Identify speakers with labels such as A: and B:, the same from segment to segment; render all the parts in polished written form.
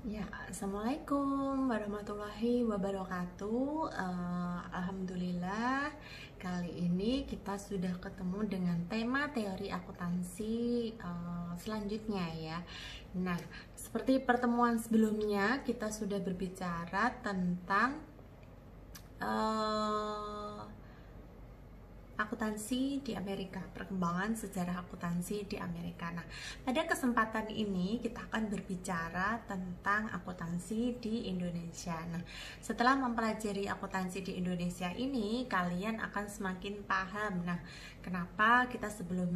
A: Ya, assalamualaikum warahmatullahi wabarakatuh. Alhamdulillah, kali ini kita sudah ketemu dengan tema teori akuntansi selanjutnya ya. Nah, seperti pertemuan sebelumnya, kita sudah berbicara tentang eh, akuntansi di Amerika, perkembangan sejarah akuntansi di Amerika. Nah, pada kesempatan ini kita akan berbicara tentang akuntansi di Indonesia. Nah, setelah mempelajari akuntansi di Indonesia ini, kalian akan semakin paham. Nah, kenapa kita sebelum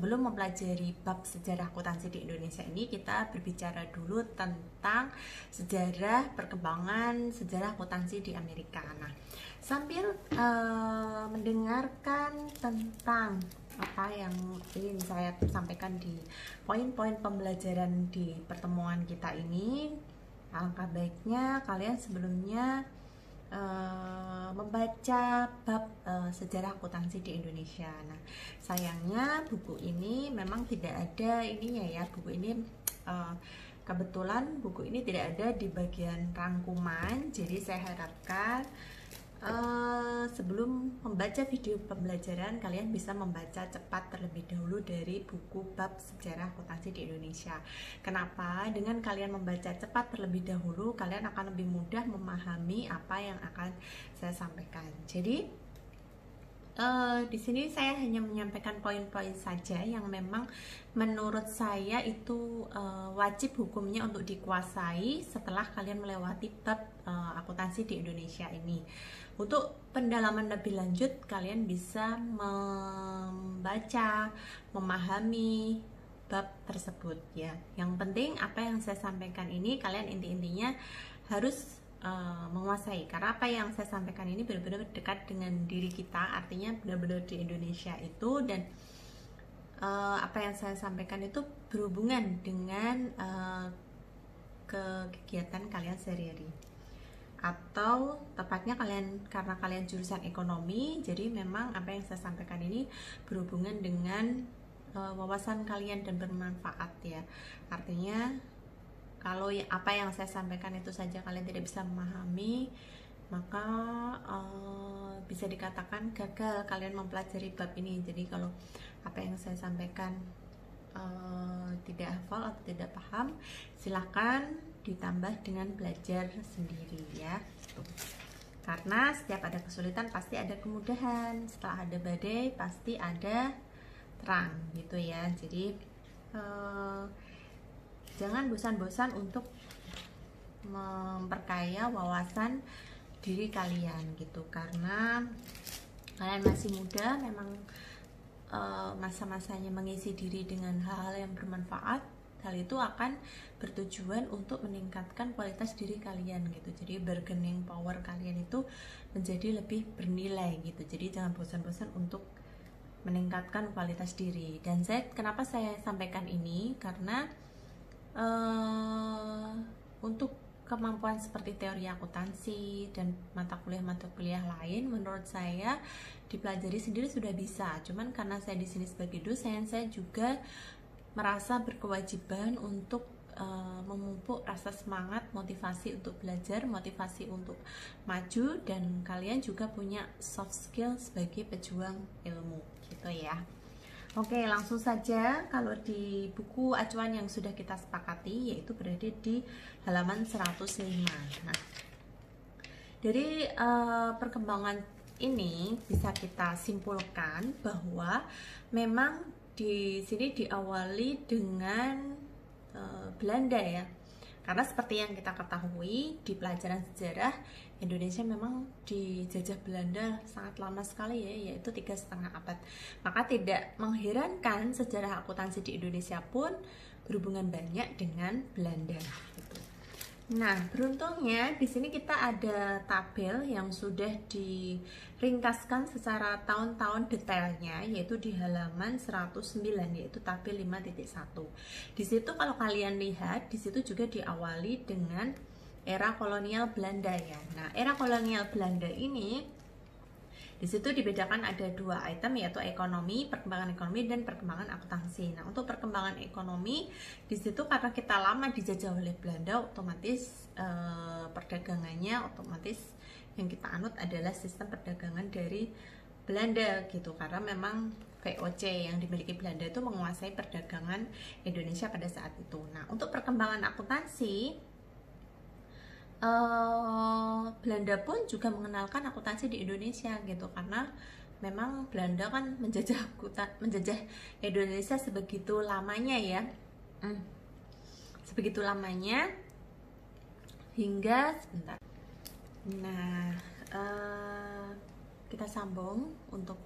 A: mempelajari bab sejarah akuntansi di Indonesia ini, kita berbicara dulu tentang sejarah perkembangan sejarah akuntansi di Amerika. Nah, sambil mendengarkan tentang apa yang ingin saya sampaikan di poin-poin pembelajaran di pertemuan kita ini, alangkah baiknya kalian sebelumnya membaca bab sejarah akuntansi di Indonesia. Nah, sayangnya buku ini memang tidak ada ininya ya. Buku ini kebetulan buku ini tidak ada di bagian rangkuman. Jadi saya harapkan sebelum membaca video pembelajaran, kalian bisa membaca cepat terlebih dahulu dari buku bab sejarah akuntansi di Indonesia. Kenapa? Dengan kalian membaca cepat terlebih dahulu, kalian akan lebih mudah memahami apa yang akan saya sampaikan. Jadi di sini saya hanya menyampaikan poin-poin saja yang memang menurut saya itu wajib hukumnya untuk dikuasai setelah kalian melewati bab akuntansi di Indonesia ini. Untuk pendalaman lebih lanjut, kalian bisa membaca, memahami bab tersebut ya. Yang penting apa yang saya sampaikan ini kalian inti-intinya harus menguasai, karena apa yang saya sampaikan ini benar-benar dekat dengan diri kita, artinya benar-benar di Indonesia itu, dan apa yang saya sampaikan itu berhubungan dengan kegiatan kalian sehari-hari, atau tepatnya karena kalian jurusan ekonomi, jadi memang apa yang saya sampaikan ini berhubungan dengan wawasan kalian dan bermanfaat ya. Artinya kalau apa yang saya sampaikan itu saja kalian tidak bisa memahami, maka bisa dikatakan gagal kalian mempelajari bab ini. Jadi kalau apa yang saya sampaikan tidak hafal atau tidak paham, silahkan ditambah dengan belajar sendiri ya. Karena setiap ada kesulitan pasti ada kemudahan, setelah ada badai pasti ada terang gitu ya. Jadi jangan bosan-bosan untuk memperkaya wawasan diri kalian gitu, karena kalian masih muda, memang masa-masanya mengisi diri dengan hal-hal yang bermanfaat. Hal itu akan bertujuan untuk meningkatkan kualitas diri kalian gitu. Jadi bargaining power kalian itu menjadi lebih bernilai gitu. Jadi jangan bosan-bosan untuk meningkatkan kualitas diri. Dan kenapa saya sampaikan ini, karena untuk kemampuan seperti teori akuntansi dan mata kuliah lain, menurut saya dipelajari sendiri sudah bisa. Cuman karena saya di sini sebagai dosen, saya juga merasa berkewajiban untuk memupuk rasa semangat, motivasi untuk belajar, motivasi untuk maju, dan kalian juga punya soft skill sebagai pejuang ilmu gitu ya. Oke, langsung saja. Kalau di buku acuan yang sudah kita sepakati, yaitu berada di halaman 105. Nah, dari perkembangan ini bisa kita simpulkan bahwa memang di sini diawali dengan Belanda ya. Karena seperti yang kita ketahui di pelajaran sejarah, Indonesia memang dijajah Belanda sangat lama sekali ya, yaitu 3,5 abad. Maka tidak mengherankan sejarah akuntansi di Indonesia pun berhubungan banyak dengan Belanda gitu. Nah, beruntungnya di sini kita ada tabel yang sudah diringkaskan secara tahun-tahun detailnya, yaitu di halaman 109, yaitu tabel 5.1. Di situ kalau kalian lihat, di situ juga diawali dengan era kolonial Belanda ya. Nah, era kolonial Belanda ini Di situ dibedakan ada 2 item, yaitu ekonomi, perkembangan ekonomi, dan perkembangan akuntansi. Nah, untuk perkembangan ekonomi di situ karena kita lama dijajah oleh Belanda, otomatis perdagangannya otomatis yang kita anut adalah sistem perdagangan dari Belanda gitu, karena memang VOC yang dimiliki Belanda itu menguasai perdagangan Indonesia pada saat itu. Nah, untuk perkembangan akuntansi, Belanda pun juga mengenalkan akuntansi di Indonesia gitu, karena memang Belanda kan menjajah Indonesia sebegitu lamanya ya, sebegitu lamanya hingga sebentar. Nah, kita sambung untuk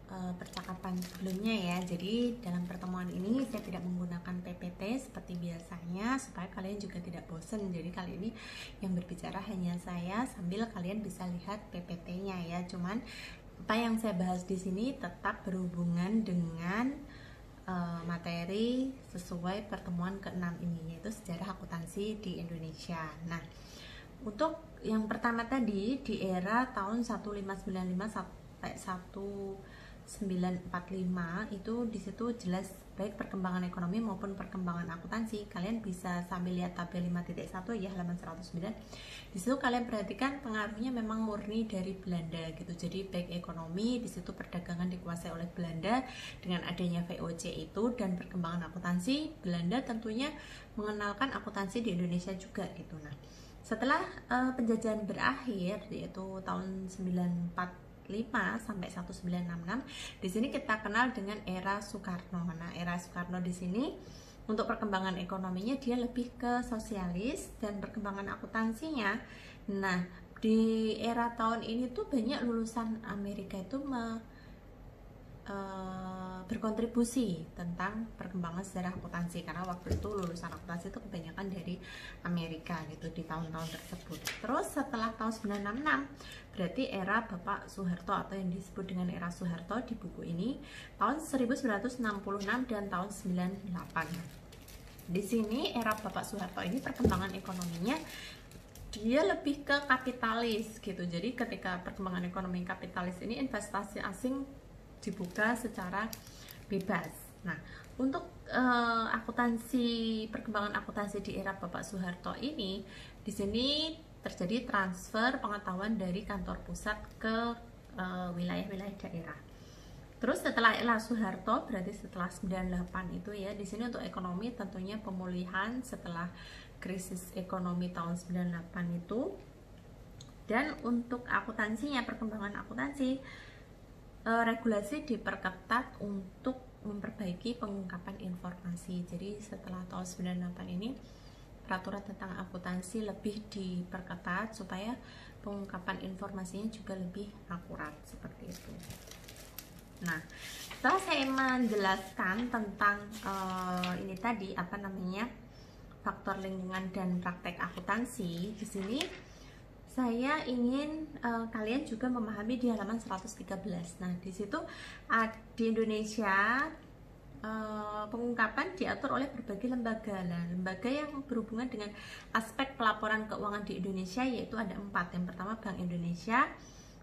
A: percakapan sebelumnya ya. Jadi dalam pertemuan ini saya tidak menggunakan PPT seperti biasanya supaya kalian juga tidak bosan. Jadi kali ini yang berbicara hanya saya, sambil kalian bisa lihat PPT-nya ya. Cuman apa yang saya bahas di sini tetap berhubungan dengan materi sesuai pertemuan ke-6 ini, yaitu sejarah akuntansi di Indonesia. Nah, untuk yang pertama tadi di era tahun 1595 sampai 1945 itu di situ jelas baik perkembangan ekonomi maupun perkembangan akuntansi. Kalian bisa sambil lihat tabel 5.1 ya, halaman 109. Di situ kalian perhatikan pengaruhnya memang murni dari Belanda gitu. Jadi baik ekonomi, di situ perdagangan dikuasai oleh Belanda dengan adanya VOC itu, dan perkembangan akuntansi, Belanda tentunya mengenalkan akuntansi di Indonesia juga gitu. Nah, setelah penjajahan berakhir yaitu tahun 945 sampai 1966, di sini kita kenal dengan era Soekarno. Nah, era Soekarno di sini untuk perkembangan ekonominya dia lebih ke sosialis, dan perkembangan akuntansinya. Nah, di era tahun ini tuh banyak lulusan Amerika itu berkontribusi tentang perkembangan sejarah akuntansi, karena waktu itu lulusan akuntansi itu kebanyakan dari Amerika gitu di tahun-tahun tersebut. Terus setelah tahun 966 berarti era Bapak Soeharto atau yang disebut dengan era Soeharto di buku ini, tahun 1966 dan tahun 98. Di sini era Bapak Soeharto ini perkembangan ekonominya dia lebih ke kapitalis gitu. Jadi ketika perkembangan ekonomi kapitalis ini, investasi asing dibuka secara bebas. Nah, untuk akuntansi, perkembangan akuntansi di era Bapak Soeharto ini, di sini terjadi transfer pengetahuan dari kantor pusat ke wilayah-wilayah daerah. Terus setelah era Soeharto, berarti setelah 98 itu ya, di sini untuk ekonomi tentunya pemulihan setelah krisis ekonomi tahun 98 itu. Dan untuk akuntansinya, perkembangan akuntansi, regulasi diperketat untuk memperbaiki pengungkapan informasi. Jadi setelah tahun 98 ini, peraturan tentang akuntansi lebih diperketat supaya pengungkapan informasinya juga lebih akurat seperti itu. Nah, setelah saya menjelaskan tentang ini tadi apa namanya, faktor lingkungan dan praktek akuntansi, di sini saya ingin kalian juga memahami di halaman 113. Nah, di situ di Indonesia pengungkapan diatur oleh berbagai lembaga. Nah, lembaga yang berhubungan dengan aspek pelaporan keuangan di Indonesia yaitu ada 4. Yang pertama Bank Indonesia,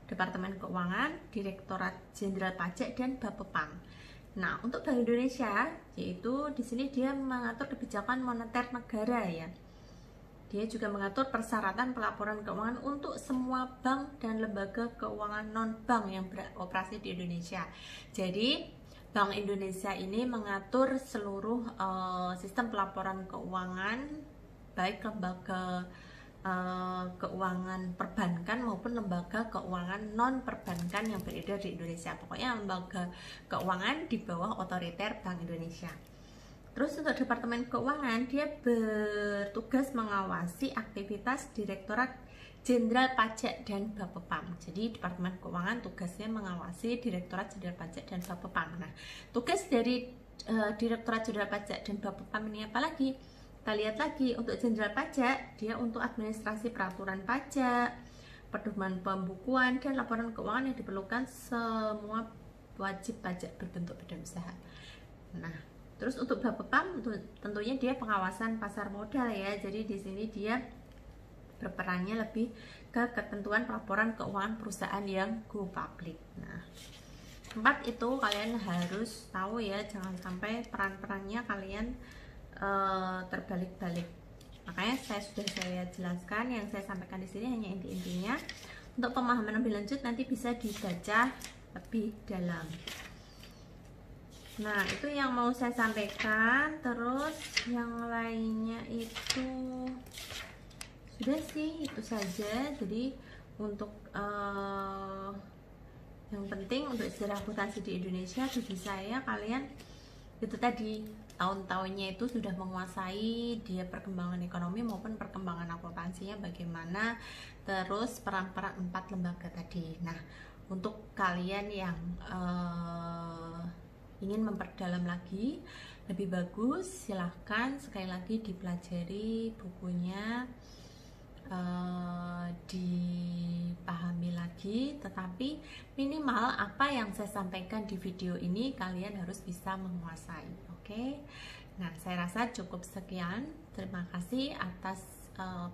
A: Departemen Keuangan, Direktorat Jenderal Pajak, dan Bapepam. Nah, untuk Bank Indonesia yaitu di sini dia mengatur kebijakan moneter negara ya. Dia juga mengatur persyaratan pelaporan keuangan untuk semua bank dan lembaga keuangan non-bank yang beroperasi di Indonesia. Jadi, Bank Indonesia ini mengatur seluruh sistem pelaporan keuangan, baik lembaga keuangan perbankan maupun lembaga keuangan non-perbankan yang beredar di Indonesia. Pokoknya lembaga keuangan di bawah otoriter Bank Indonesia. Terus untuk Departemen Keuangan, dia bertugas mengawasi aktivitas Direktorat Jenderal Pajak dan Bapepam. Jadi Departemen Keuangan tugasnya mengawasi Direktorat Jenderal Pajak dan Bapepam. Nah, tugas dari Direktorat Jenderal Pajak dan Bapepam ini apa lagi? Kita lihat lagi, untuk Jenderal Pajak, dia untuk administrasi peraturan pajak, pedoman pembukuan, dan laporan keuangan yang diperlukan semua wajib pajak berbentuk badan usaha. Nah, terus untuk Bapepam tentunya dia pengawasan pasar modal ya. Jadi di sini dia berperannya lebih ke ketentuan pelaporan keuangan perusahaan yang go public. Nah, 4 itu kalian harus tahu ya, jangan sampai peran-perannya kalian terbalik-balik. Makanya sudah saya jelaskan, yang saya sampaikan di sini hanya inti-intinya. Untuk pemahaman lebih lanjut nanti bisa dibaca lebih dalam. Nah, itu yang mau saya sampaikan. Terus yang lainnya itu sudah sih, itu saja. Jadi untuk yang penting untuk istilah akuntansi di Indonesia bagi saya, kalian itu tadi tahun-tahunnya itu sudah menguasai dia perkembangan ekonomi maupun perkembangan akuntansinya bagaimana, terus peran-peran 4 lembaga tadi. Nah, untuk kalian yang ingin memperdalam lagi lebih bagus, silahkan sekali lagi dipelajari bukunya, dipahami lagi, tetapi minimal apa yang saya sampaikan di video ini kalian harus bisa menguasai. Oke? Nah, saya rasa cukup sekian. Terima kasih atas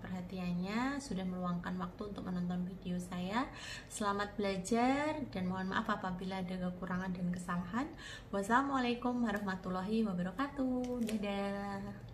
A: perhatiannya, sudah meluangkan waktu untuk menonton video saya. Selamat belajar dan mohon maaf apabila ada kekurangan dan kesalahan. Wassalamualaikum warahmatullahi wabarakatuh. Dadah.